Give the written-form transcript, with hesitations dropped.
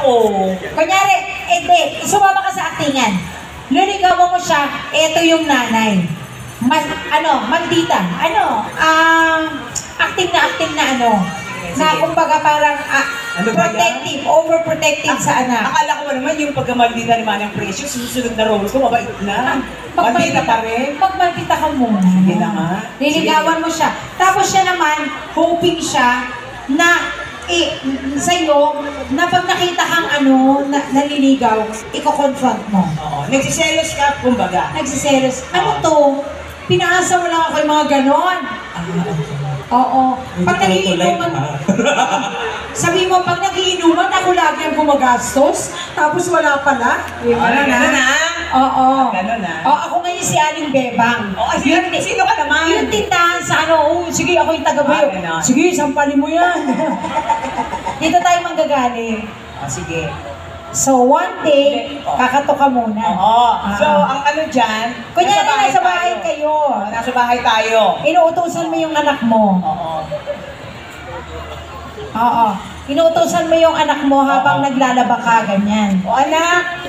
Oo. Kunyari, hindi, sumama ka sa aktingan. Liligawan mo siya, eto yung nanay. Maldita. Acting na na kumbaga parang Ano ba yan? protective, overprotective sa anak. Akala ko naman yung pagkamaldita ni Manang Precious, susunod na role ko, mabait na. Maldita pa rin. Magmaldita ka muna. Sige na nga. Liligawan mo siya. Tapos siya naman, hoping siya na sa'yo, na pag nakita kang naliligaw, i-confront mo. Oo. Nagsiselos ka, kumbaga. Nagsiselos. Ano to? Pinaasa mo lang ako yung mga ganon. Oo. Pag nagiinuman, sabi mo, pag nagiinuman, ako lagi ang gumagastos, tapos wala pala. Ganun na. Oo. Ganun na. Oo, ako ngayon si Aling Bebang. Sino ka naman? Yung tindahan sa sige, ako yung taga-bayo. Ganun. Sige, sampalin mo yan. Dito tayo manggagaling. Sige. So, one day, kakato ka muna. Oo. So, ang dyan, Kunyari, nasa bahay kayo. Nasa bahay tayo. Inuutosan mo yung anak mo. Oo. Oo. Inuutosan mo yung anak mo habang naglalaba ka, ganyan. O anak,